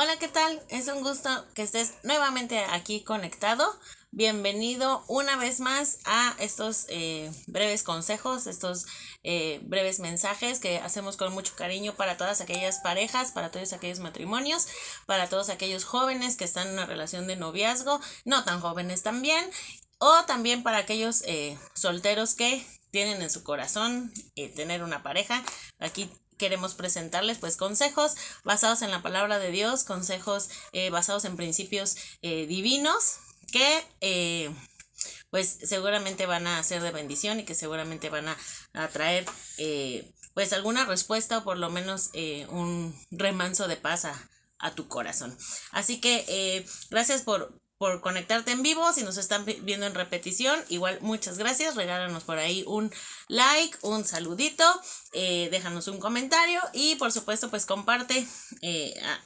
Hola, ¿qué tal? Es un gusto que estés nuevamente aquí conectado. Bienvenido una vez más a estos breves consejos, estos breves mensajes que hacemos con mucho cariño para todas aquellas parejas, para todos aquellos matrimonios, para todos aquellos jóvenes que están en una relación de noviazgo, no tan jóvenes también, o también para aquellos solteros que tienen en su corazón tener una pareja. Aquí queremos presentarles pues consejos basados en la palabra de Dios, consejos basados en principios divinos que pues seguramente van a ser de bendición y que seguramente van a traer pues alguna respuesta o por lo menos un remanso de paz a tu corazón. Así que gracias por conectarte en vivo. Si nos están viendo en repetición, igual muchas gracias. Regálanos por ahí un like, un saludito, déjanos un comentario y por supuesto pues comparte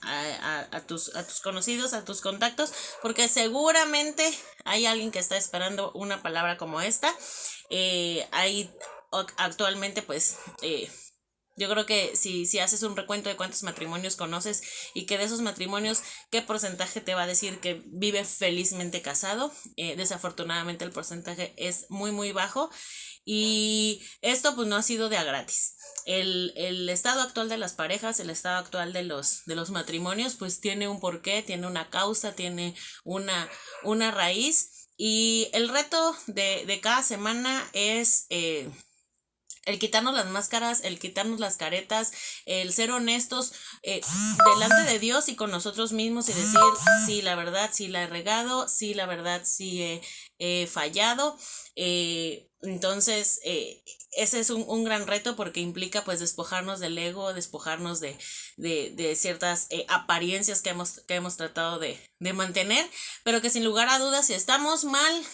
a tus conocidos, a tus contactos, porque seguramente hay alguien que está esperando una palabra como esta. Hay actualmente pues yo creo que si haces un recuento de cuántos matrimonios conoces y que de esos matrimonios, qué porcentaje te va a decir que vive felizmente casado. Desafortunadamente el porcentaje es muy bajo y esto pues no ha sido de a gratis. El estado actual de las parejas, el estado actual de los matrimonios pues tiene un porqué, tiene una causa, tiene una raíz y el reto de cada semana es el quitarnos las máscaras, el quitarnos las caretas, el ser honestos delante de Dios y con nosotros mismos y decir, sí, la verdad, sí la he regado, sí, la verdad, sí he fallado. Entonces, ese es un gran reto porque implica pues despojarnos del ego, despojarnos de ciertas apariencias que hemos tratado de mantener, pero que sin lugar a dudas, si estamos mal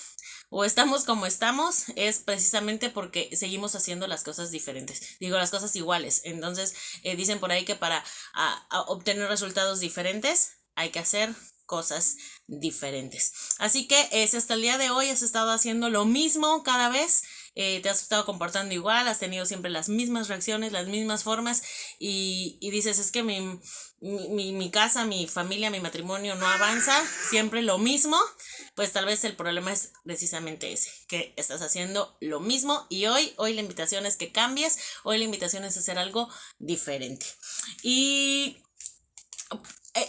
o estamos como estamos, es precisamente porque seguimos haciendo las cosas diferentes, digo las cosas iguales. Entonces dicen por ahí que para a obtener resultados diferentes hay que hacer cosas diferentes. Así que si hasta el día de hoy has estado haciendo lo mismo cada vez, te has estado comportando igual, has tenido siempre las mismas reacciones, las mismas formas y dices, es que mi casa, mi familia, mi matrimonio no avanza, siempre lo mismo, pues tal vez el problema es precisamente ese, que estás haciendo lo mismo y hoy la invitación es que cambies, hoy la invitación es hacer algo diferente. Y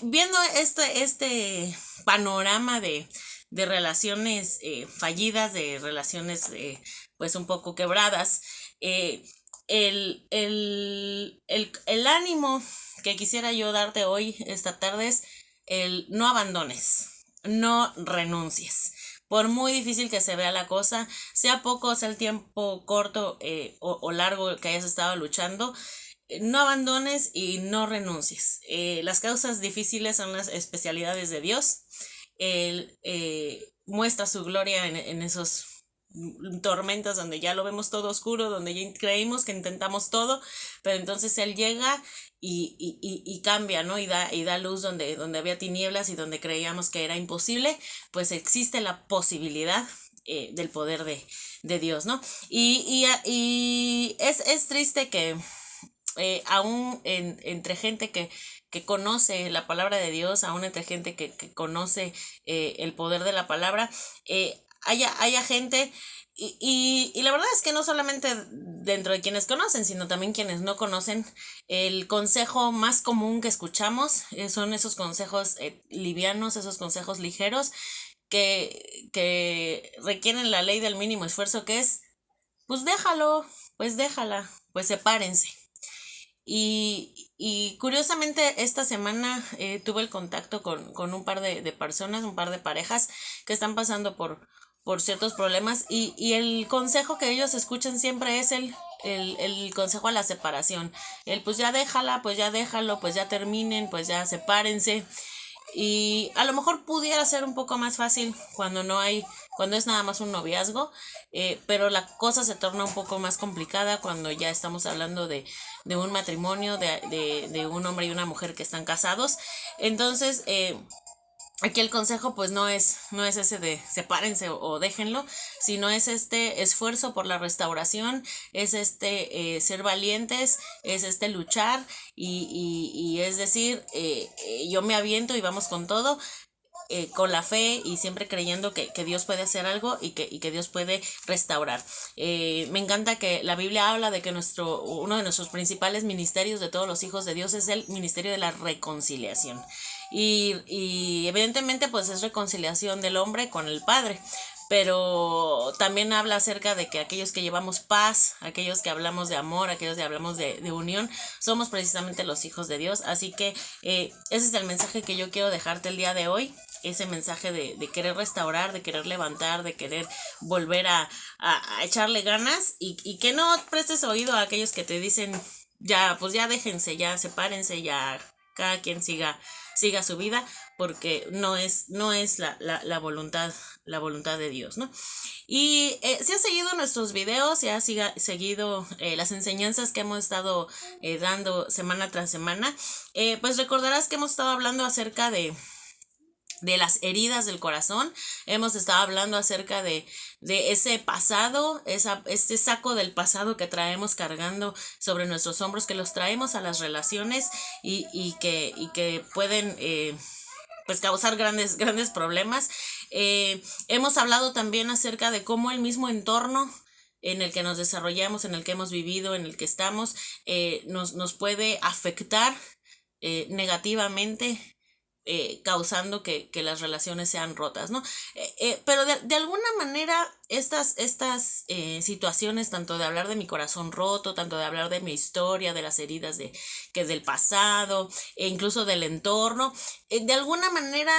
viendo este panorama de relaciones fallidas, de relaciones pues un poco quebradas, el ánimo que quisiera yo darte hoy, esta tarde, es el no abandones, no renuncies. Por muy difícil que se vea la cosa, sea poco, sea el tiempo corto o largo que hayas estado luchando, no abandones y no renuncies. Las causas difíciles son las especialidades de Dios. Él muestra su gloria en esos tormentas donde ya lo vemos todo oscuro, donde ya creímos que intentamos todo, pero entonces Él llega y cambia, ¿no? Y da luz donde había tinieblas y donde creíamos que era imposible, pues existe la posibilidad del poder de Dios, ¿no? Y es triste que aún entre gente que conoce la palabra de Dios, aún entre gente que conoce el poder de la palabra, haya gente, y la verdad es que no solamente dentro de quienes conocen, sino también quienes no conocen, el consejo más común que escuchamos son esos consejos livianos, esos consejos ligeros que requieren la ley del mínimo esfuerzo, que es, pues déjalo, pues déjala, pues sepárense. Y curiosamente esta semana tuve el contacto con un par de personas, un par de parejas que están pasando por ciertos problemas y el consejo que ellos escuchan siempre es el consejo a la separación. El pues ya déjala, pues ya déjalo, pues ya terminen, pues ya sepárense. Y a lo mejor pudiera ser un poco más fácil cuando es nada más un noviazgo, pero la cosa se torna un poco más complicada cuando ya estamos hablando de un matrimonio, de un hombre y una mujer que están casados. Entonces, Aquí el consejo pues no es ese de sepárense o déjenlo, sino es este esfuerzo por la restauración, es ser valientes, es luchar y es decir, yo me aviento y vamos con todo, con la fe y siempre creyendo que Dios puede hacer algo y que Dios puede restaurar. Me encanta que la Biblia habla de que uno de nuestros principales ministerios de todos los hijos de Dios es el ministerio de la reconciliación. Y evidentemente pues es reconciliación del hombre con el Padre, pero también habla acerca de que aquellos que llevamos paz, aquellos que hablamos de amor, aquellos que hablamos de unión, somos precisamente los hijos de Dios. Así que ese es el mensaje que yo quiero dejarte el día de hoy, ese mensaje de querer restaurar, de querer levantar, de querer volver a echarle ganas y que no prestes oído a aquellos que te dicen, ya, pues ya déjense, ya sepárense, ya cada quien siga su vida, porque no es la voluntad de Dios, ¿no? Y si has seguido nuestros videos, si has seguido las enseñanzas que hemos estado dando semana tras semana, pues recordarás que hemos estado hablando acerca de las heridas del corazón. Hemos estado hablando acerca de ese pasado, este saco del pasado que traemos cargando sobre nuestros hombros, que los traemos a las relaciones y que pueden pues causar grandes problemas. Hemos hablado también acerca de cómo el mismo entorno en el que nos desarrollamos, en el que hemos vivido, en el que estamos, nos puede afectar negativamente, causando que las relaciones sean rotas, ¿no? Pero de alguna manera estas situaciones, tanto de hablar de mi corazón roto, tanto de hablar de mi historia, de las heridas que del pasado, e incluso del entorno, de alguna manera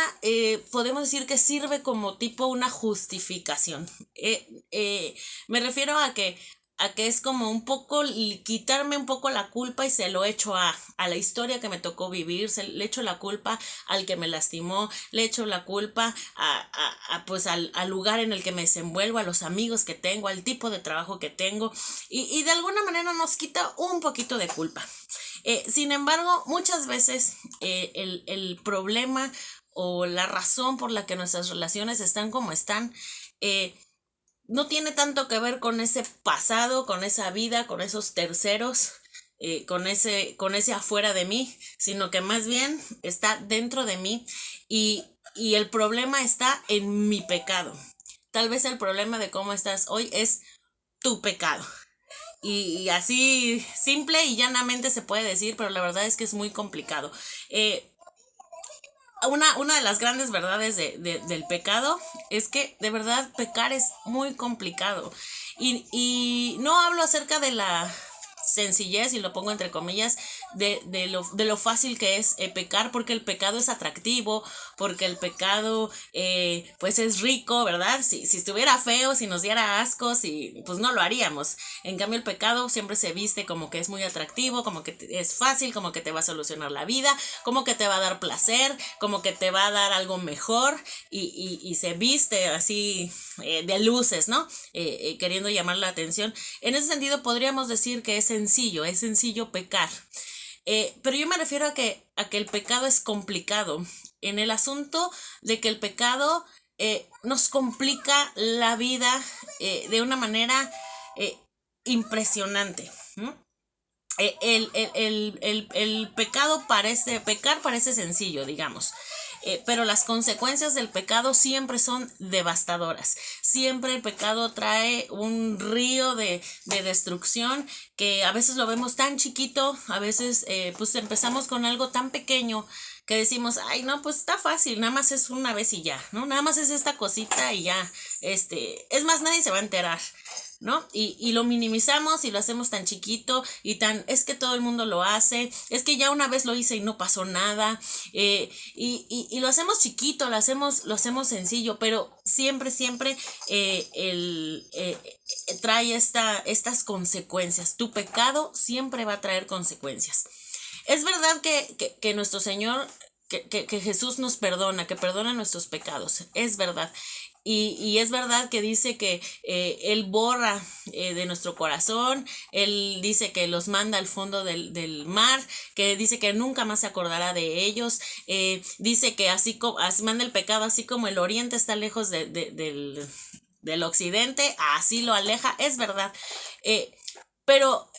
podemos decir que sirve como tipo una justificación. Me refiero a que es como un poco quitarme un poco la culpa y se lo echo a la historia que me tocó vivir, le echo la culpa al que me lastimó, le echo la culpa pues al lugar en el que me desenvuelvo, a los amigos que tengo, al tipo de trabajo que tengo y de alguna manera nos quita un poquito de culpa. Sin embargo, muchas veces el problema o la razón por la que nuestras relaciones están como están, no tiene tanto que ver con ese pasado, con esa vida, con esos terceros, con ese afuera de mí, sino que más bien está dentro de mí y el problema está en mi pecado. Tal vez el problema de cómo estás hoy es tu pecado. Y así simple y llanamente se puede decir, pero la verdad es que es muy complicado. Una de las grandes verdades del pecado es que de verdad pecar es muy complicado. Y no hablo acerca de la sencillez, y lo pongo entre comillas, de lo fácil que es pecar, porque el pecado es atractivo, porque el pecado pues es rico, ¿verdad? Si estuviera feo, si nos diera asco, pues no lo haríamos. En cambio el pecado siempre se viste como que es muy atractivo, como que es fácil, como que te va a solucionar la vida, como que te va a dar placer, como que te va a dar algo mejor y se viste así de luces, ¿no? Queriendo llamar la atención. En ese sentido podríamos decir que es sencillo pecar. Pero yo me refiero a que el pecado es complicado, en el asunto de que el pecado nos complica la vida de una manera impresionante. El pecar parece sencillo, digamos. Pero las consecuencias del pecado siempre son devastadoras. Siempre el pecado trae un río de destrucción que a veces lo vemos tan chiquito, a veces pues empezamos con algo tan pequeño que decimos, ay no, pues está fácil, nada más es una vez y ya, ¿no? Nada más es esta cosita y ya, es más, nadie se va a enterar, ¿no? Y lo minimizamos y lo hacemos tan chiquito es que todo el mundo lo hace, es que ya una vez lo hice y no pasó nada, y lo hacemos chiquito, lo hacemos sencillo, pero siempre trae estas consecuencias. Tu pecado siempre va a traer consecuencias. Es verdad que nuestro Señor, que Jesús nos perdona, que perdona nuestros pecados, es verdad. Y es verdad que dice que Él borra de nuestro corazón, Él dice que los manda al fondo del mar, que dice que nunca más se acordará de ellos, dice que así manda el pecado, así como el oriente está lejos del occidente, así lo aleja, es verdad. Pero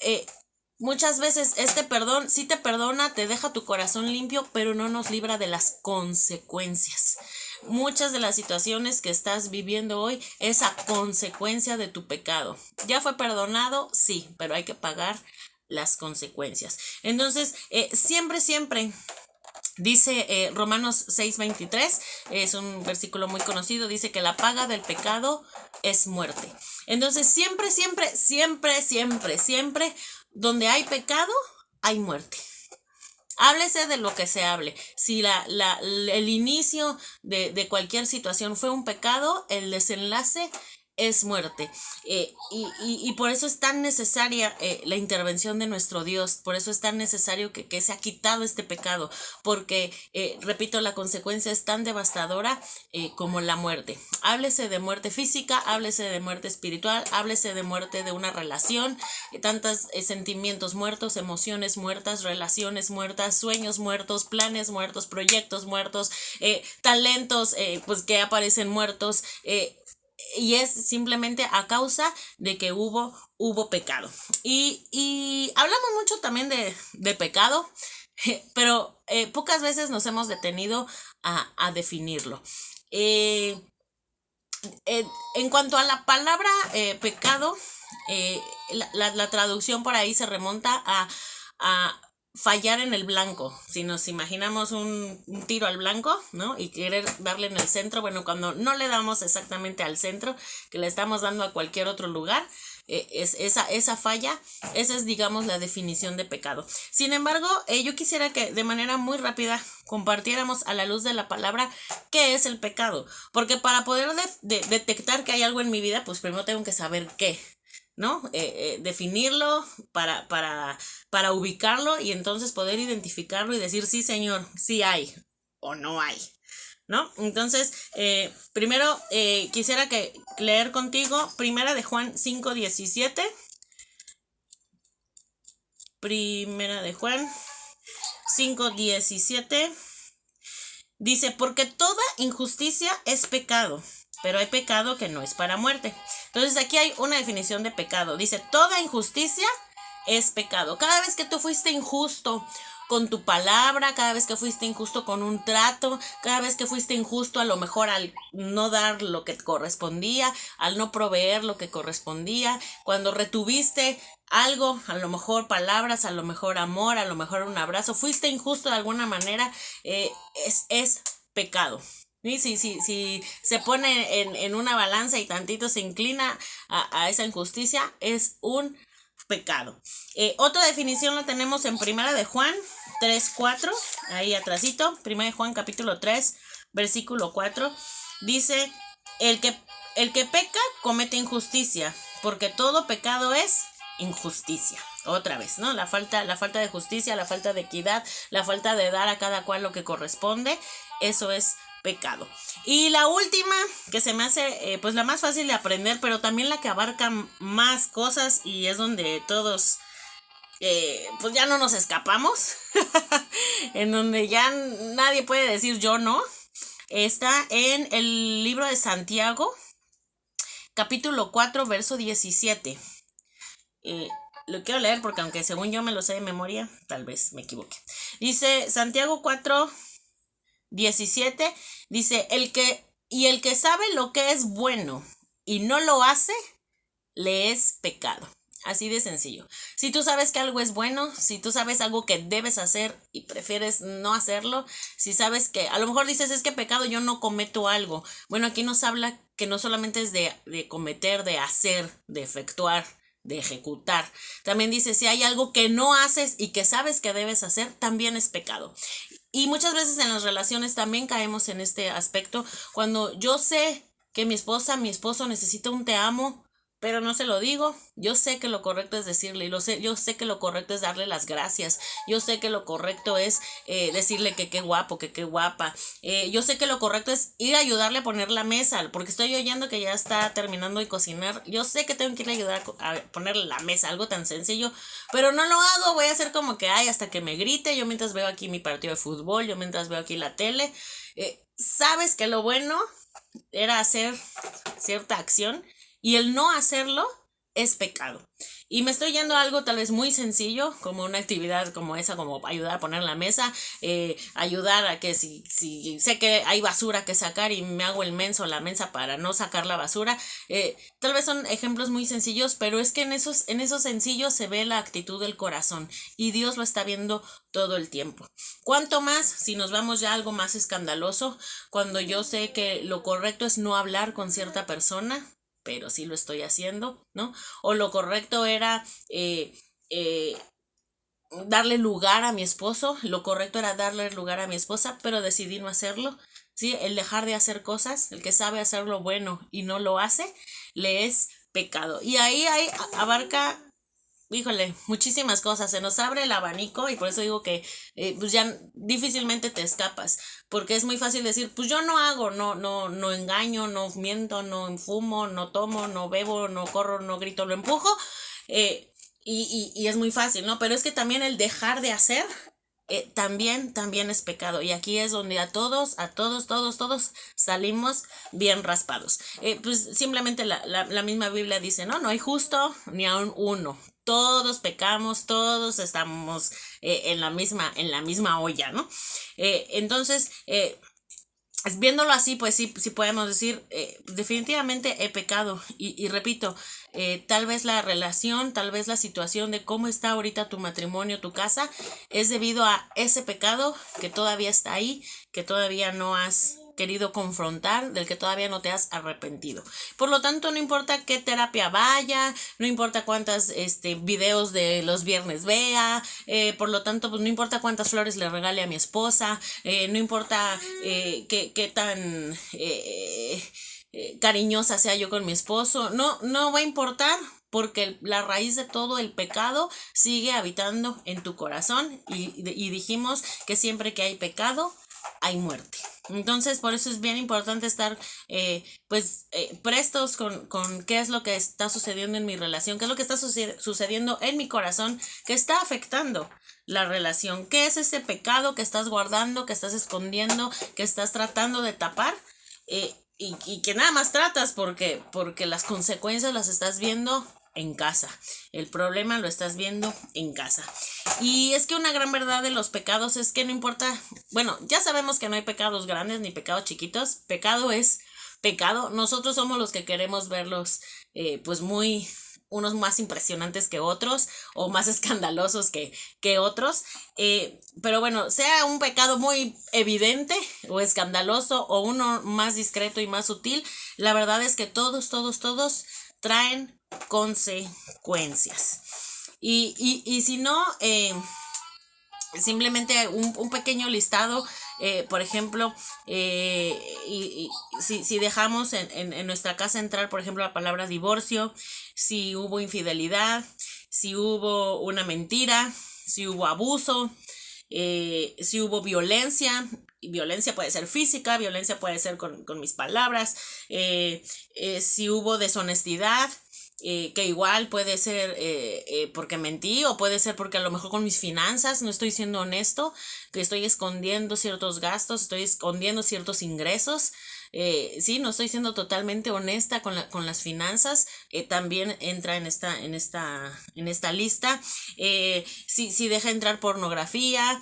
muchas veces este perdón sí te perdona, te deja tu corazón limpio, pero no nos libra de las consecuencias. Muchas de las situaciones que estás viviendo hoy es a consecuencia de tu pecado. ¿Ya fue perdonado? Sí, pero hay que pagar las consecuencias. Entonces, siempre dice Romanos 6:23, es un versículo muy conocido, dice que la paga del pecado es muerte. Entonces, siempre, donde hay pecado, hay muerte. Háblese de lo que se hable. Si el inicio de cualquier situación fue un pecado, el desenlace es muerte. Y por eso es tan necesaria la intervención de nuestro Dios. Por eso es tan necesario que se ha quitado este pecado. Porque, repito, la consecuencia es tan devastadora como la muerte. Háblese de muerte física, háblese de muerte espiritual, háblese de muerte de una relación, tantos sentimientos muertos, emociones muertas, relaciones muertas, sueños muertos, planes muertos, proyectos muertos, talentos pues que aparecen muertos, y es simplemente a causa de que hubo pecado. Y hablamos mucho también de pecado, pero pocas veces nos hemos detenido a definirlo. En cuanto a la palabra pecado, la traducción por ahí se remonta a fallar en el blanco. Si nos imaginamos un tiro al blanco, ¿no? Y querer darle en el centro, bueno, cuando no le damos exactamente al centro, que le estamos dando a cualquier otro lugar, es esa falla, esa es, digamos, la definición de pecado. Sin embargo, yo quisiera que de manera muy rápida compartiéramos a la luz de la palabra qué es el pecado, porque para poder detectar que hay algo en mi vida, pues primero tengo que saber qué, ¿no? Definirlo para ubicarlo y entonces poder identificarlo y decir sí, señor, sí hay o no hay, ¿no? Entonces, primero quisiera leer contigo Primera de Juan 5:17. Primera de Juan 5:17 dice, porque toda injusticia es pecado, pero hay pecado que no es para muerte. Entonces aquí hay una definición de pecado. Dice, toda injusticia es pecado. Cada vez que tú fuiste injusto con tu palabra, cada vez que fuiste injusto con un trato, cada vez que fuiste injusto a lo mejor al no dar lo que correspondía, al no proveer lo que correspondía, cuando retuviste algo, a lo mejor palabras, a lo mejor amor, a lo mejor un abrazo, fuiste injusto de alguna manera, es pecado. Y si se pone en una balanza y tantito se inclina a esa injusticia, es un pecado. Otra definición la tenemos en Primera de Juan 3:4, ahí atrásito, Primera de Juan capítulo 3, versículo 4, dice, el que peca comete injusticia, porque todo pecado es injusticia. Otra vez, ¿no? La falta de justicia, la falta de equidad, la falta de dar a cada cual lo que corresponde, eso es pecado. Y la última, que se me hace pues la más fácil de aprender, pero también la que abarca más cosas y es donde todos pues ya no nos escapamos, en donde ya nadie puede decir yo no, está en el libro de Santiago, capítulo 4, verso 17. Lo quiero leer porque aunque según yo me lo sé de memoria, tal vez me equivoque. Dice Santiago 4:17, dice, el que sabe lo que es bueno y no lo hace, le es pecado. Así de sencillo. Si tú sabes que algo es bueno, si tú sabes algo que debes hacer y prefieres no hacerlo, si sabes que a lo mejor dices es que pecado, yo no cometo algo. Bueno, aquí nos habla que no solamente es de cometer, de hacer, de efectuar, de ejecutar. También dice si hay algo que no haces y que sabes que debes hacer, también es pecado. Y muchas veces en las relaciones también caemos en este aspecto. Cuando yo sé que mi esposa, mi esposo necesita un te amo, pero no se lo digo. Yo sé que lo correcto es decirle, yo sé que lo correcto es darle las gracias, yo sé que lo correcto es decirle que qué guapo, que qué guapa, yo sé que lo correcto es ir a ayudarle a poner la mesa, porque estoy oyendo que ya está terminando de cocinar. Yo sé que tengo que ir a ayudar a poner la mesa, algo tan sencillo, pero no lo hago. Voy a hacer como que hay hasta que me grite, yo mientras veo aquí mi partido de fútbol, yo mientras veo aquí la tele. Sabes que lo bueno era hacer cierta acción y el no hacerlo es pecado. Y me estoy yendo a algo tal vez muy sencillo, como una actividad como esa, como ayudar a poner la mesa, ayudar a que si sé que hay basura que sacar y me hago el menso la mensa para no sacar la basura, tal vez son ejemplos muy sencillos, pero es que en esos sencillos se ve la actitud del corazón y Dios lo está viendo todo el tiempo. ¿Cuánto más si nos vamos ya a algo más escandaloso, cuando yo sé que lo correcto es no hablar con cierta persona, pero sí lo estoy haciendo, ¿no? O lo correcto era eh, darle lugar a mi esposo, lo correcto era darle lugar a mi esposa, pero decidí no hacerlo, ¿sí? El dejar de hacer cosas, el que sabe hacer lo bueno y no lo hace, le es pecado. Y ahí abarca, híjole, muchísimas cosas. Se nos abre el abanico y por eso digo que pues ya difícilmente te escapas, porque es muy fácil decir, pues yo no hago, no engaño, no miento, no fumo, no tomo, no bebo, no corro, no grito, lo empujo, eh, y es muy fácil, ¿no? Pero es que también el dejar de hacer también es pecado. Y aquí es donde todos salimos bien raspados. Pues simplemente la misma Biblia dice, no hay justo ni aun uno. Todos pecamos, todos estamos en la misma olla, ¿no? Entonces, viéndolo así, pues sí podemos decir, definitivamente he pecado. Y repito, tal vez la relación, tal vez la situación de cómo está ahorita tu matrimonio, tu casa, es debido a ese pecado que todavía está ahí, que todavía no has querido confrontar, del que todavía no te has arrepentido. Por lo tanto, no importa qué terapia vaya, no importa cuántas videos de los viernes vea, por lo tanto, pues no importa cuántas flores le regale a mi esposa, no importa qué tan cariñosa sea yo con mi esposo, no va a importar, porque la raíz de todo el pecado sigue habitando en tu corazón y dijimos que siempre que hay pecado hay muerte. Entonces, por eso es bien importante estar prestos con qué es lo que está sucediendo en mi relación, qué es lo que está sucediendo en mi corazón, que está afectando la relación, qué es ese pecado que estás guardando, que estás escondiendo, que estás tratando de tapar, y que nada más tratas porque las consecuencias las estás viendo en casa. El problema lo estás viendo en casa. Y es que una gran verdad de los pecados es que no importa, bueno, ya sabemos que no hay pecados grandes ni pecados chiquitos. Pecado es pecado. Nosotros somos los que queremos verlos pues muy, unos más impresionantes que otros o más escandalosos que otros, pero bueno, sea un pecado muy evidente o escandaloso o uno más discreto y más sutil, la verdad es que todos traen consecuencias. Y si no, simplemente un pequeño listado, por ejemplo, si dejamos en nuestra casa entrar, por ejemplo, la palabra divorcio, si hubo infidelidad, si hubo una mentira, si hubo abuso, si hubo violencia. Y violencia puede ser física, violencia puede ser con mis palabras, si hubo deshonestidad, que igual puede ser porque mentí, o puede ser porque a lo mejor con mis finanzas no estoy siendo honesto, que estoy escondiendo ciertos gastos, estoy escondiendo ciertos ingresos. Sí, no estoy siendo totalmente honesta con las finanzas, también entra en esta lista. Si deja entrar pornografía,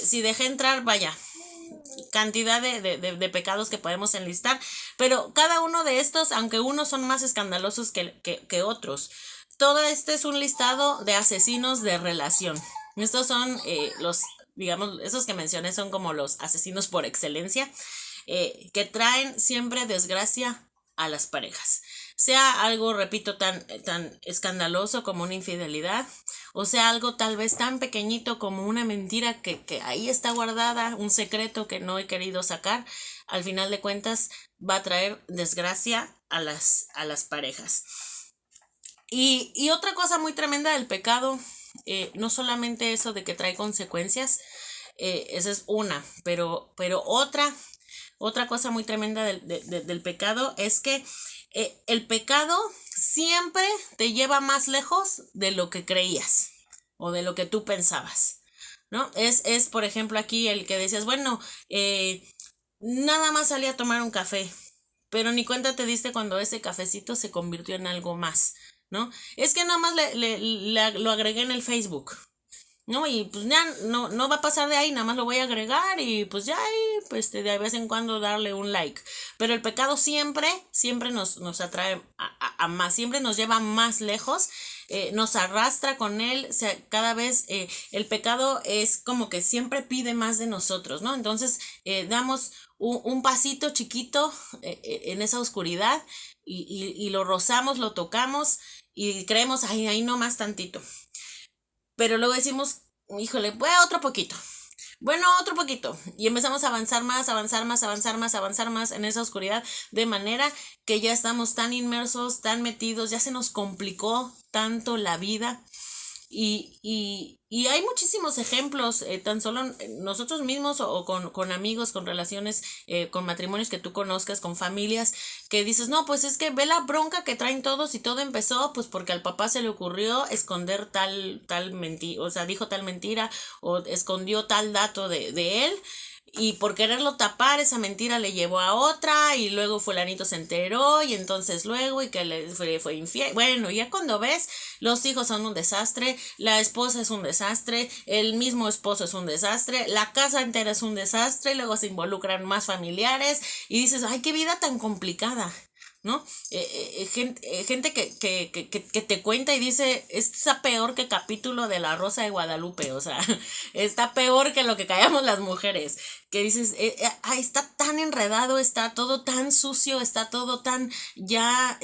si deja entrar, vaya, cantidad de pecados que podemos enlistar, pero cada uno de estos, aunque unos son más escandalosos que otros, todo este es un listado de asesinos de relación. Estos son digamos, esos que mencioné son como los asesinos por excelencia, que traen siempre desgracia a las parejas. Sea algo, repito, tan escandaloso como una infidelidad, o sea algo tal vez tan pequeñito como una mentira que ahí está guardada, un secreto que no he querido sacar, al final de cuentas va a traer desgracia a las parejas. Y otra cosa muy tremenda del pecado, no solamente eso de que trae consecuencias, esa es una, pero otra cosa muy tremenda del pecado es que el pecado siempre te lleva más lejos de lo que creías o de lo que tú pensabas, ¿no? Por ejemplo, aquí el que decías, bueno, nada más salí a tomar un café, pero ni cuenta te diste cuando ese cafecito se convirtió en algo más, ¿no? Es que nada más lo agregué en el Facebook, ¿no? Y pues ya no va a pasar de ahí, nada más lo voy a agregar y pues ya ahí, pues de vez en cuando darle un like. Pero el pecado siempre nos atrae a más, siempre nos lleva más lejos, nos arrastra con él, o sea, cada vez el pecado es como que siempre pide más de nosotros, ¿no? Entonces damos un pasito chiquito en esa oscuridad y lo rozamos, lo tocamos y creemos, ay, ahí no más tantito. Pero luego decimos, híjole, voy a otro poquito. Bueno, otro poquito. Y empezamos a avanzar más, avanzar más, avanzar más, avanzar más en esa oscuridad, de manera que ya estamos tan inmersos, tan metidos, ya se nos complicó tanto la vida. Y hay muchísimos ejemplos, tan solo nosotros mismos o con amigos, con relaciones, con matrimonios que tú conozcas, con familias, que dices, no, pues es que ve la bronca que traen todos y todo empezó pues porque al papá se le ocurrió esconder tal mentira, o sea, dijo tal mentira o escondió tal dato de él. Y por quererlo tapar, esa mentira le llevó a otra y luego fulanito se enteró y entonces luego y que le fue infiel. Bueno, ya cuando ves, los hijos son un desastre, la esposa es un desastre, el mismo esposo es un desastre, la casa entera es un desastre y luego se involucran más familiares y dices, ay, qué vida tan complicada. ¿No? Gente que te cuenta y dice, está peor que capítulo de La Rosa de Guadalupe, o sea, está peor que lo que callamos las mujeres, que dices, está tan enredado, está todo tan sucio, está todo tan ya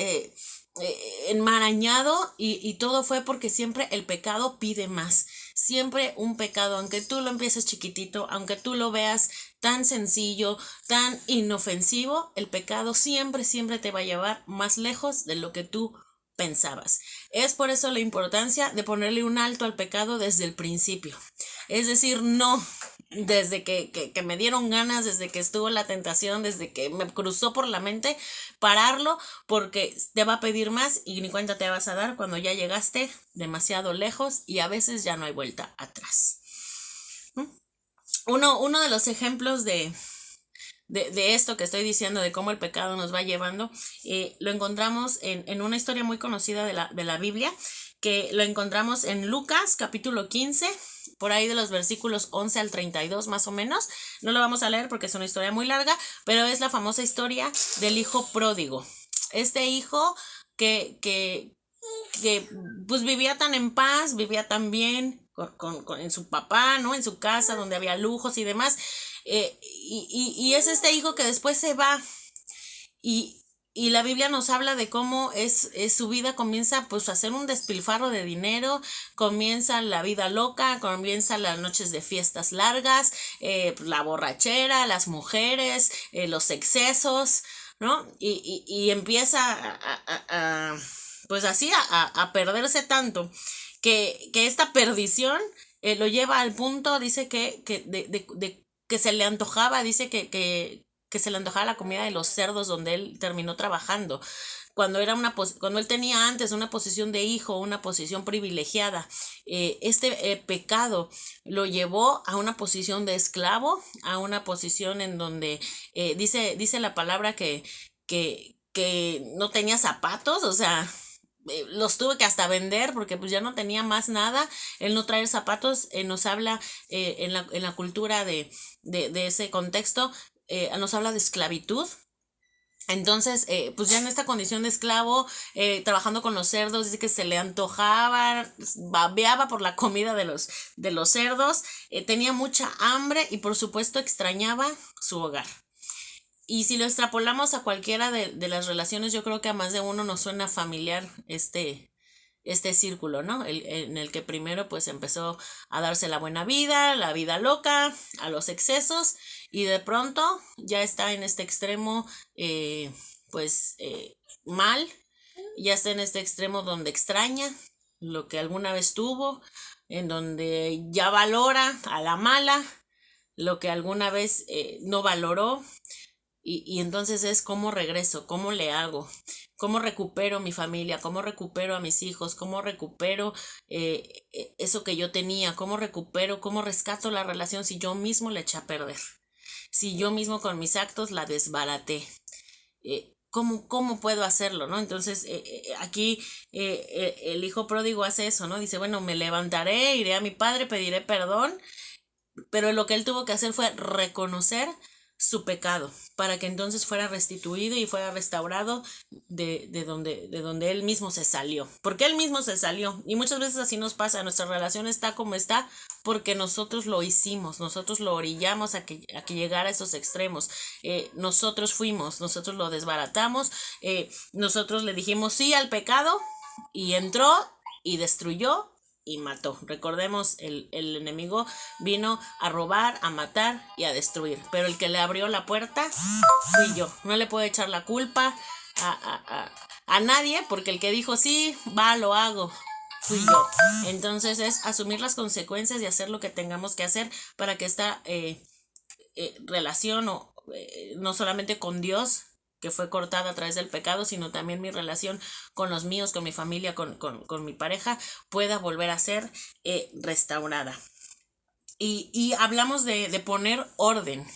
enmarañado y todo fue porque siempre el pecado pide más. Siempre un pecado, aunque tú lo empieces chiquitito, aunque tú lo veas tan sencillo, tan inofensivo, el pecado siempre te va a llevar más lejos de lo que tú pensabas. Es por eso la importancia de ponerle un alto al pecado desde el principio. Es decir, no desde que me dieron ganas, desde que estuvo la tentación, desde que me cruzó por la mente, pararlo porque te va a pedir más y ni cuenta te vas a dar cuando ya llegaste demasiado lejos y a veces ya no hay vuelta atrás. Uno de los ejemplos de esto que estoy diciendo, de cómo el pecado nos va llevando, lo encontramos en una historia muy conocida de la Biblia, que lo encontramos en Lucas capítulo 15, por ahí de los versículos 11 al 32 más o menos. No lo vamos a leer porque es una historia muy larga, pero es la famosa historia del hijo pródigo. Este hijo que pues vivía tan en paz, vivía tan bien en su papá, ¿no? En su casa donde había lujos y demás. Y es este hijo que después se va y la Biblia nos habla de cómo su vida comienza pues a hacer un despilfarro de dinero, comienza la vida loca, comienza las noches de fiestas largas, la borrachera, las mujeres, los excesos, ¿no? Y empieza pues así a perderse tanto que esta perdición lo lleva al punto, dice que se le antojaba, dice que se le antojaba la comida de los cerdos donde él terminó trabajando. Cuando él tenía antes una posición de hijo, una posición privilegiada, este pecado lo llevó a una posición de esclavo, a una posición en donde dice la palabra que no tenía zapatos, o sea, los tuve que hasta vender porque pues ya no tenía más nada. El no traer zapatos nos habla en la cultura de ese contexto, nos habla de esclavitud. Entonces, pues ya en esta condición de esclavo, trabajando con los cerdos, dice que se le antojaba, babeaba por la comida de los cerdos, tenía mucha hambre y por supuesto extrañaba su hogar. Y si lo extrapolamos a cualquiera de las relaciones, yo creo que a más de uno nos suena familiar este círculo, ¿no? En el que primero pues empezó a darse la buena vida, la vida loca, a los excesos y de pronto ya está en este extremo mal ya está en este extremo donde extraña lo que alguna vez tuvo, en donde ya valora a la mala lo que alguna vez no valoró. Y entonces es cómo regreso, cómo le hago, cómo recupero mi familia, cómo recupero a mis hijos, cómo recupero eso que yo tenía, cómo recupero, cómo rescato la relación si yo mismo la eché a perder, si yo mismo con mis actos la desbaraté. ¿Cómo puedo hacerlo, ¿no? Entonces, aquí el hijo pródigo hace eso, ¿no? Dice, bueno, me levantaré, iré a mi padre, pediré perdón, pero lo que él tuvo que hacer fue reconocer su pecado para que entonces fuera restituido y fuera restaurado de donde él mismo se salió, porque él mismo se salió. Y muchas veces así nos pasa, nuestra relación está como está porque nosotros lo hicimos, nosotros lo orillamos a que llegara a esos extremos. Nosotros lo desbaratamos, nosotros le dijimos sí al pecado y entró y destruyó y mató. Recordemos, el enemigo vino a robar, a matar y a destruir, pero el que le abrió la puerta fui yo. No le puedo echar la culpa a nadie, porque el que dijo sí, va, lo hago, fui yo. Entonces es asumir las consecuencias y hacer lo que tengamos que hacer para que esta relación, no solamente con Dios, que fue cortada a través del pecado, sino también mi relación con los míos, con mi familia, con mi pareja, pueda volver a ser restaurada. Y hablamos de poner orden,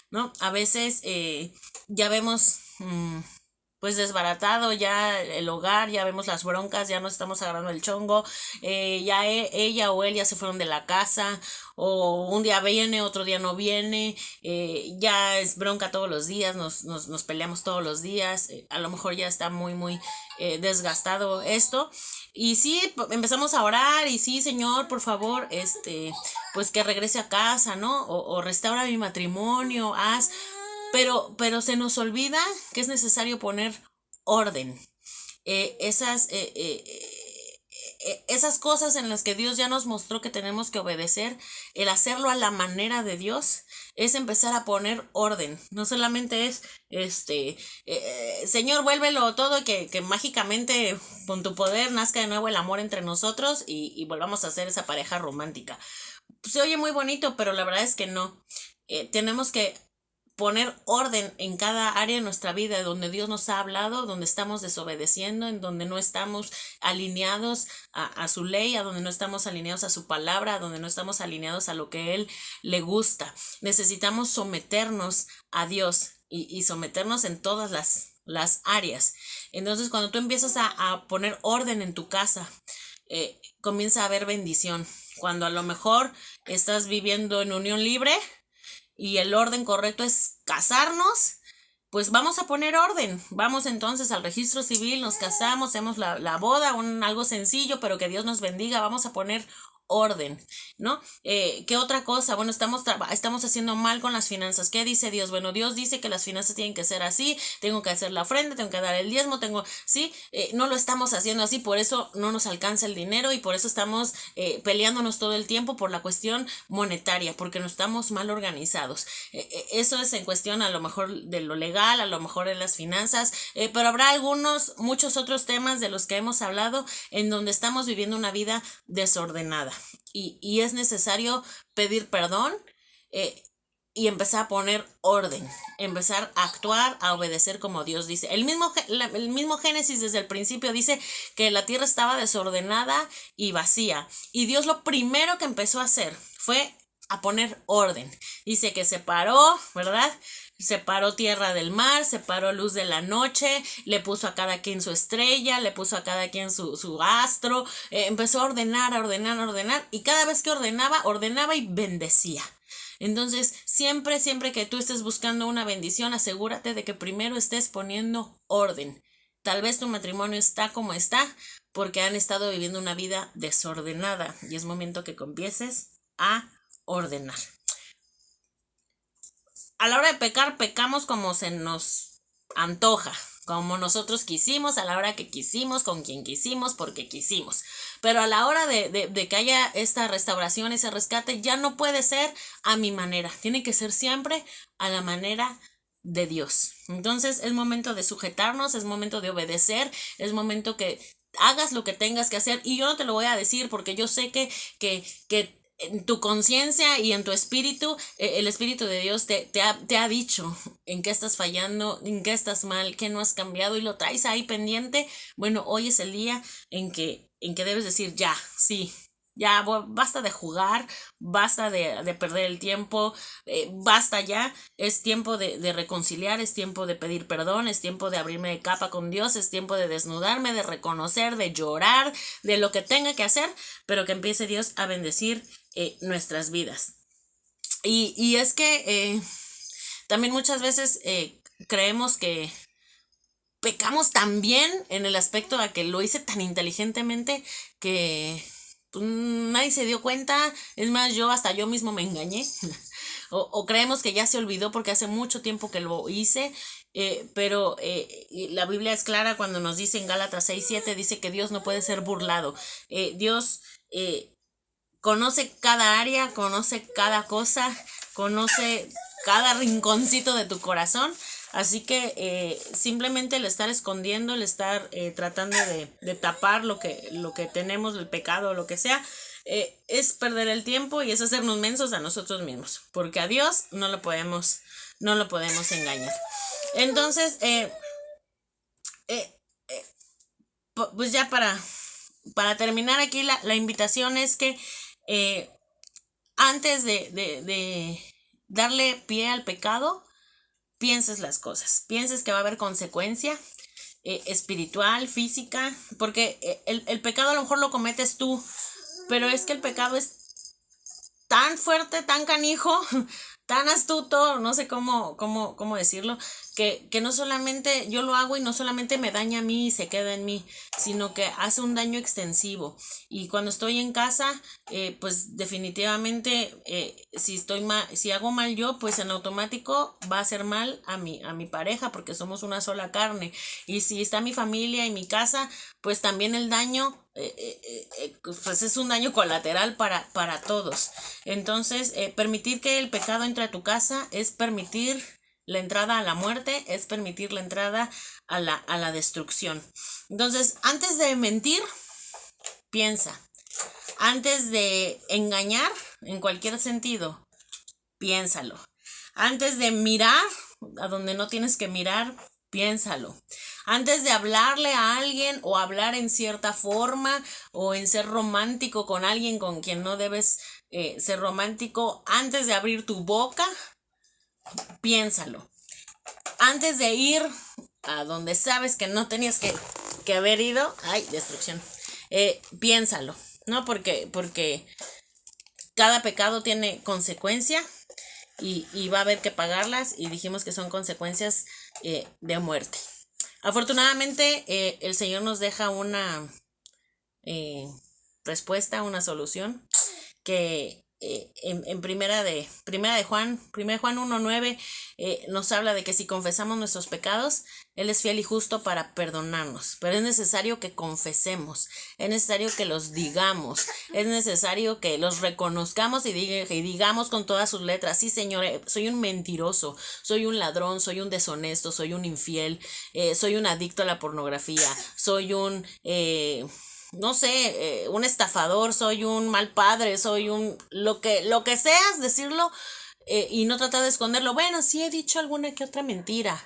¿no? A veces ya vemos pues desbaratado ya el hogar, ya vemos las broncas, ya no estamos agarrando el chongo, ya ella o él ya se fueron de la casa, o un día viene, otro día no viene, ya es bronca todos los días, nos peleamos todos los días, a lo mejor ya está muy desgastado esto. Y sí, empezamos a orar y sí, Señor, por favor, pues que regrese a casa, ¿no? O restaura mi matrimonio, pero se nos olvida que es necesario poner orden. Esas cosas en las que Dios ya nos mostró que tenemos que obedecer, el hacerlo a la manera de Dios, es empezar a poner orden. No solamente es, Señor, vuélvelo todo y que mágicamente con tu poder nazca de nuevo el amor entre nosotros y volvamos a ser esa pareja romántica. Se oye muy bonito, pero la verdad es que no. Tenemos que poner orden en cada área de nuestra vida donde Dios nos ha hablado, donde estamos desobedeciendo, en donde no estamos alineados a su ley, a donde no estamos alineados a su palabra, a donde no estamos alineados a lo que Él le gusta. Necesitamos someternos a Dios y someternos en todas las áreas. Entonces, cuando tú empiezas a poner orden en tu casa, comienza a haber bendición. Cuando a lo mejor estás viviendo en unión libre y el orden correcto es casarnos, pues vamos a poner orden. Vamos entonces al registro civil, nos casamos, hacemos la boda, algo sencillo, pero que Dios nos bendiga. Vamos a poner orden, ¿no? ¿Qué otra cosa? Bueno, estamos haciendo mal con las finanzas. ¿Qué dice Dios? Bueno, Dios dice que las finanzas tienen que ser así, tengo que hacer la ofrenda, tengo que dar el diezmo, ¿sí? No lo estamos haciendo así, por eso no nos alcanza el dinero y por eso estamos peleándonos todo el tiempo por la cuestión monetaria, porque no estamos mal organizados. Eso es en cuestión a lo mejor de lo legal, a lo mejor en las finanzas, pero habrá muchos otros temas de los que hemos hablado en donde estamos viviendo una vida desordenada. Y es necesario pedir perdón y empezar a poner orden, empezar a actuar, a obedecer como Dios dice. El mismo Génesis desde el principio dice que la tierra estaba desordenada y vacía. Y Dios lo primero que empezó a hacer fue a poner orden. Dice que separó, ¿verdad? Separó tierra del mar, separó luz de la noche, le puso a cada quien su estrella, le puso a cada quien su astro, empezó a ordenar, y cada vez que ordenaba y bendecía. Entonces, siempre que tú estés buscando una bendición, asegúrate de que primero estés poniendo orden. Tal vez tu matrimonio está como está porque han estado viviendo una vida desordenada y es momento que empieces a ordenar. A la hora de pecar, pecamos como se nos antoja, como nosotros quisimos, a la hora que quisimos, con quien quisimos, porque quisimos. Pero a la hora de que haya esta restauración, ese rescate, ya no puede ser a mi manera. Tiene que ser siempre a la manera de Dios. Entonces es momento de sujetarnos, es momento de obedecer, es momento que hagas lo que tengas que hacer. Y yo no te lo voy a decir porque yo sé que en tu conciencia y en tu espíritu, el Espíritu de Dios te ha dicho en qué estás fallando, en qué estás mal, qué no has cambiado y lo traes ahí pendiente. Bueno, hoy es el día en que debes decir ya, sí. Ya basta de jugar, basta de perder el tiempo, basta ya, es tiempo de reconciliar, es tiempo de pedir perdón, es tiempo de abrirme de capa con Dios, es tiempo de desnudarme, de reconocer, de llorar, de lo que tenga que hacer, pero que empiece Dios a bendecir nuestras vidas. Y es que también muchas veces creemos que pecamos tan bien en el aspecto a que lo hice tan inteligentemente que pues, nadie se dio cuenta. Es más, hasta yo mismo me engañé. o creemos que ya se olvidó porque hace mucho tiempo que lo hice. Pero la Biblia es clara cuando nos dice en Gálatas 6:7, dice que Dios no puede ser burlado. Dios conoce cada área, conoce cada cosa, conoce cada rinconcito de tu corazón. Así que simplemente el estar escondiendo, el estar tratando de tapar lo que tenemos, el pecado o lo que sea, es perder el tiempo y es hacernos mensos a nosotros mismos. Porque a Dios no lo podemos engañar. Entonces, pues ya para terminar aquí, la invitación es que antes de darle pie al pecado, pienses las cosas, pienses que va a haber consecuencia espiritual, física, porque el pecado a lo mejor lo cometes tú, pero es que el pecado es tan fuerte, tan canijo, tan astuto, no sé cómo decirlo, que no solamente yo lo hago y no solamente me daña a mí y se queda en mí, sino que hace un daño extensivo. Y cuando estoy en casa, pues definitivamente si hago mal yo, pues en automático va a hacer mal a mi pareja porque somos una sola carne. Y si está mi familia y mi casa, pues también el daño pues es un daño colateral para todos. Entonces, permitir que el pecado entre a tu casa es permitir la entrada a la muerte, es permitir la entrada a la destrucción. Entonces, antes de mentir, piensa. Antes de engañar, en cualquier sentido, piénsalo. Antes de mirar a donde no tienes que mirar, piénsalo. Antes de hablarle a alguien o hablar en cierta forma o en ser romántico con alguien con quien no debes ser romántico, antes de abrir tu boca, piénsalo. Antes de ir a donde sabes que no tenías que haber ido, ¡ay, destrucción! Piénsalo, ¿no? Porque cada pecado tiene consecuencia y va a haber que pagarlas, y dijimos que son consecuencias de muerte. Afortunadamente, el Señor nos deja una respuesta, una solución que en primera de Juan 1:9 nos habla de que si confesamos nuestros pecados, Él es fiel y justo para perdonarnos. Pero es necesario que confesemos, es necesario que los digamos, es necesario que los reconozcamos y digamos con todas sus letras: sí, Señor, soy un mentiroso, soy un ladrón, soy un deshonesto, soy un infiel, soy un adicto a la pornografía, soy un no sé, un estafador, soy un mal padre, soy un lo que seas, decirlo y no tratar de esconderlo. Bueno, sí he dicho alguna que otra mentira,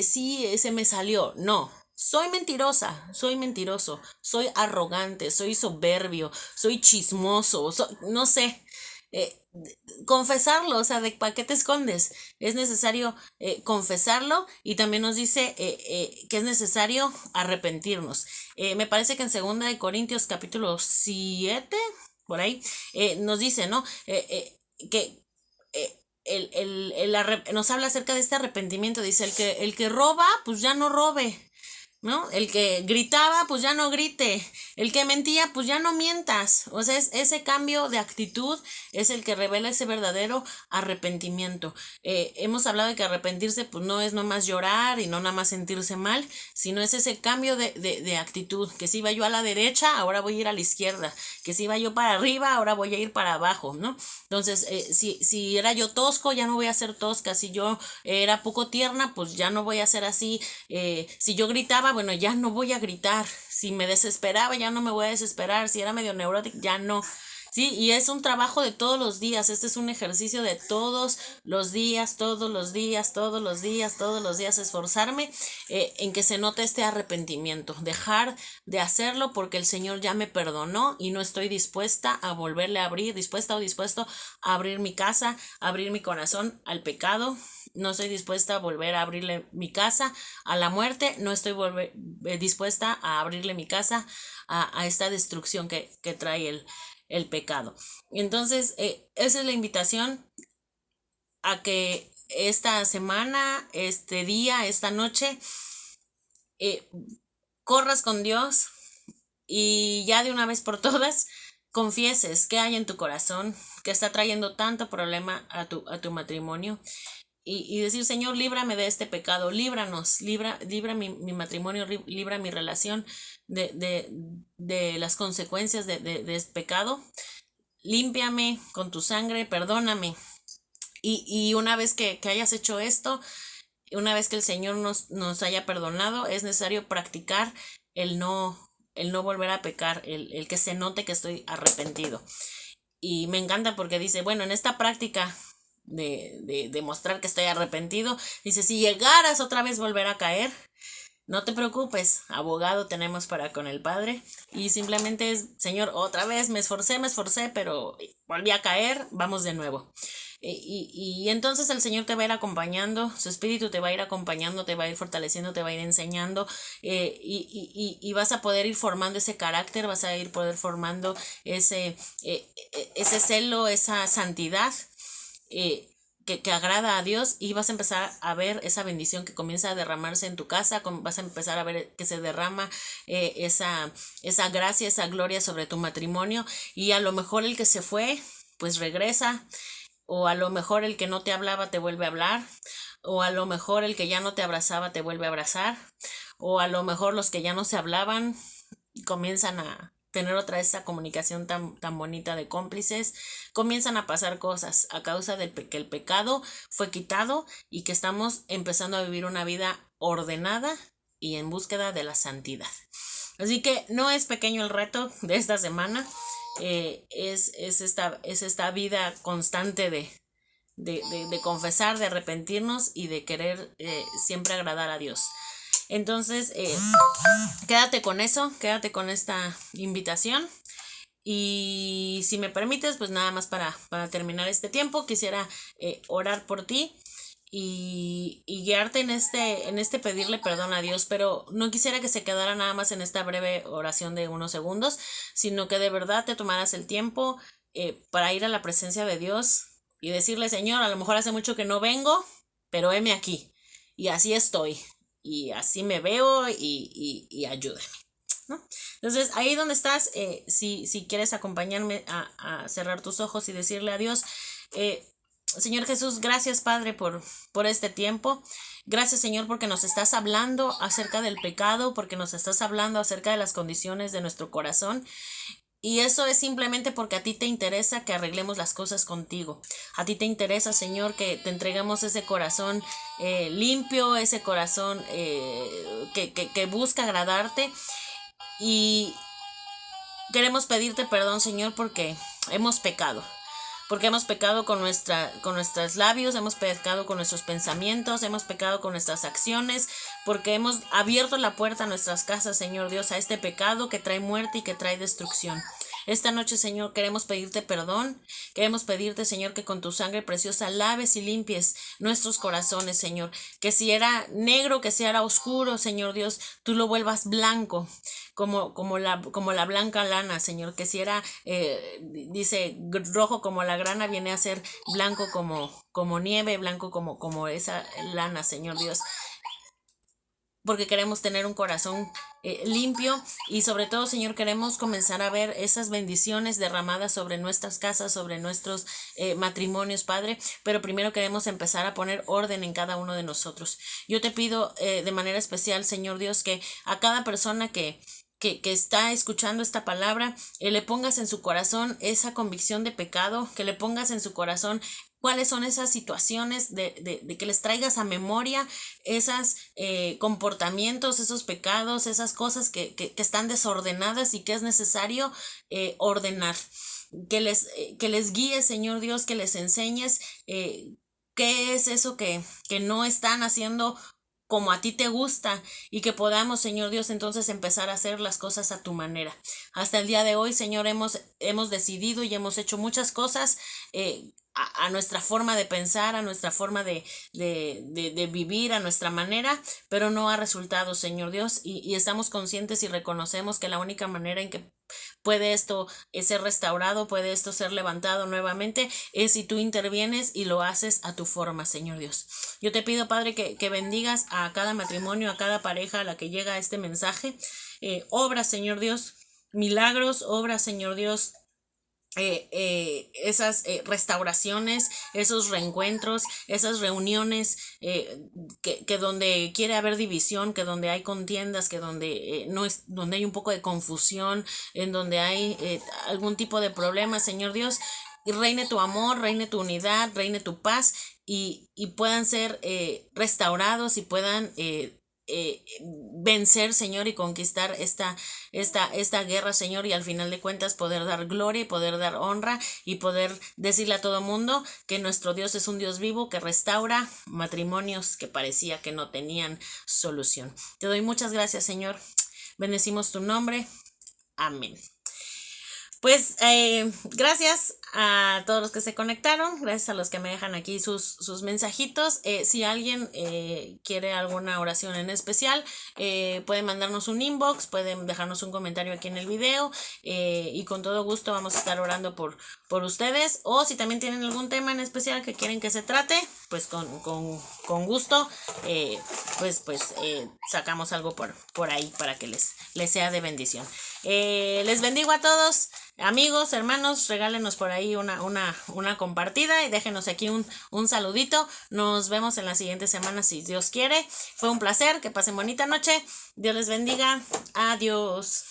sí se me salió. No, soy mentirosa, soy mentiroso, soy arrogante, soy soberbio, soy chismoso, no sé. Confesarlo, o sea, ¿para qué te escondes? Es necesario confesarlo, y también nos dice que es necesario arrepentirnos. Me parece que en 2 Corintios 7, por ahí, nos dice, ¿no? Que nos habla acerca de este arrepentimiento. Dice, el que roba, pues ya no robe. ¿no? El que gritaba, pues ya no grite. El que mentía, pues ya no mientas. O sea, ese cambio de actitud es el que revela ese verdadero arrepentimiento. Hemos hablado de que arrepentirse, pues no es nomás llorar y no nada más sentirse mal, sino es ese cambio de actitud. Que si iba yo a la derecha, ahora voy a ir a la izquierda. Que si iba yo para arriba, ahora voy a ir para abajo, ¿no? Entonces, si era yo tosco, ya no voy a ser tosca. Si yo era poco tierna, pues ya no voy a ser así. Si yo gritaba, bueno, ya no voy a gritar. Si me desesperaba, ya no me voy a desesperar. Si era medio neurótica, ya no. Sí, y es un trabajo de todos los días. Este es un ejercicio de todos los días, todos los días, todos los días, todos los días. Esforzarme en que se note este arrepentimiento. Dejar de hacerlo porque el Señor ya me perdonó y no estoy dispuesta a volverle a abrir, dispuesta o dispuesto a abrir mi casa, a abrir mi corazón al pecado. No estoy dispuesta a volver a abrirle mi casa a la muerte. No estoy dispuesta a abrirle mi casa a esta destrucción que trae el pecado. Entonces, esa es la invitación a que esta semana, este día, esta noche, corras con Dios y ya de una vez por todas confieses qué hay en tu corazón que está trayendo tanto problema a tu matrimonio. Y decir, Señor, líbrame de este pecado, líbranos, libra mi matrimonio, libra mi relación de las consecuencias de este pecado. Límpiame con tu sangre, perdóname. Y una vez que hayas hecho esto, una vez que el Señor nos haya perdonado, es necesario practicar el no volver a pecar, el que se note que estoy arrepentido. Y me encanta porque dice, bueno, en esta práctica de demostrar que estoy arrepentido, dice, si llegaras otra vez volver a caer, no te preocupes, abogado tenemos para con el Padre. Y simplemente es, Señor, otra vez me esforcé, pero volví a caer, vamos de nuevo. Y entonces el Señor te va a ir acompañando, su Espíritu te va a ir acompañando, te va a ir fortaleciendo, te va a ir enseñando, y vas a poder ir formando ese carácter, vas a ir poder formando ese celo, esa santidad que agrada a Dios, y vas a empezar a ver esa bendición que comienza a derramarse en tu casa, vas a empezar a ver que se derrama esa gracia, esa gloria sobre tu matrimonio, y a lo mejor el que se fue, pues regresa, o a lo mejor el que no te hablaba te vuelve a hablar, o a lo mejor el que ya no te abrazaba te vuelve a abrazar, o a lo mejor los que ya no se hablaban comienzan a tener otra vez esa comunicación tan bonita de cómplices, comienzan a pasar cosas a causa de que el pecado fue quitado y que estamos empezando a vivir una vida ordenada y en búsqueda de la santidad. Así que no es pequeño el reto de esta semana, es esta vida constante de confesar, de arrepentirnos y de querer siempre agradar a Dios. Entonces, quédate con eso, quédate con esta invitación. Y si me permites, pues nada más para terminar este tiempo, quisiera orar por ti y guiarte en este pedirle perdón a Dios, pero no quisiera que se quedara nada más en esta breve oración de unos segundos, sino que de verdad te tomaras el tiempo para ir a la presencia de Dios y decirle, Señor, a lo mejor hace mucho que no vengo, pero heme aquí y así estoy y así me veo y ayúdame, ¿no? Entonces, ahí donde estás, si quieres acompañarme a cerrar tus ojos y decirle a Dios, Señor Jesús, gracias Padre por este tiempo. Gracias Señor porque nos estás hablando acerca del pecado, porque nos estás hablando acerca de las condiciones de nuestro corazón. Y eso es simplemente porque a ti te interesa que arreglemos las cosas contigo. A ti te interesa, Señor, que te entreguemos ese corazón limpio, ese corazón que busca agradarte. Y queremos pedirte perdón, Señor, porque hemos pecado. Porque hemos pecado con nuestros labios, hemos pecado con nuestros pensamientos, hemos pecado con nuestras acciones, porque hemos abierto la puerta a nuestras casas, Señor Dios, a este pecado que trae muerte y que trae destrucción. Esta noche, Señor, queremos pedirte perdón, queremos pedirte, Señor, que con tu sangre preciosa laves y limpies nuestros corazones, Señor, que si era negro, que si era oscuro, Señor Dios, tú lo vuelvas blanco, como la blanca lana, Señor, que si era, dice, rojo como la grana, viene a ser blanco como nieve, blanco como esa lana, Señor Dios. porque queremos tener un corazón limpio y sobre todo, Señor, queremos comenzar a ver esas bendiciones derramadas sobre nuestras casas, sobre nuestros matrimonios, Padre, pero primero queremos empezar a poner orden en cada uno de nosotros. Yo te pido de manera especial, Señor Dios, que a cada persona que está escuchando esta palabra, le pongas en su corazón esa convicción de pecado, que le pongas en su corazón cuáles son esas situaciones de que les traigas a memoria esos comportamientos, esos pecados, esas cosas que están desordenadas y que es necesario ordenar. Que les guíes, Señor Dios, que les enseñes qué es eso que no están haciendo como a ti te gusta y que podamos, Señor Dios, entonces empezar a hacer las cosas a tu manera. Hasta el día de hoy, Señor, hemos decidido y hemos hecho muchas cosas a nuestra forma de pensar, a nuestra forma de vivir, a nuestra manera, pero no ha resultado, Señor Dios, y estamos conscientes y reconocemos que la única manera en que puede esto ser restaurado, puede esto ser levantado nuevamente, es si tú intervienes y lo haces a tu forma, Señor Dios. Yo te pido, Padre, que bendigas a cada matrimonio, a cada pareja a la que llega este mensaje. Obra, Señor Dios, milagros, obra, Señor Dios, esas restauraciones, esos reencuentros, esas reuniones que donde quiere haber división, que donde hay contiendas, que donde donde hay un poco de confusión, en donde hay algún tipo de problema, Señor Dios, y reine tu amor, reine tu unidad, reine tu paz y puedan ser restaurados y puedan vencer, Señor, y conquistar esta guerra, Señor, y al final de cuentas poder dar gloria y poder dar honra y poder decirle a todo mundo que nuestro Dios es un Dios vivo que restaura matrimonios que parecía que no tenían solución. Te doy muchas gracias, Señor. Bendecimos tu nombre. Amén. Pues gracias a todos los que se conectaron, gracias a los que me dejan aquí sus mensajitos. Si alguien quiere alguna oración en especial, pueden mandarnos un inbox, pueden dejarnos un comentario aquí en el video y con todo gusto vamos a estar orando por ustedes. O si también tienen algún tema en especial que quieren que se trate, pues con gusto, sacamos algo por ahí para que les sea de bendición. Les bendigo a todos. Amigos, hermanos, regálenos por ahí una compartida y déjenos aquí un saludito. Nos vemos en la siguiente semana si Dios quiere. Fue un placer, que pasen bonita noche. Dios les bendiga. Adiós.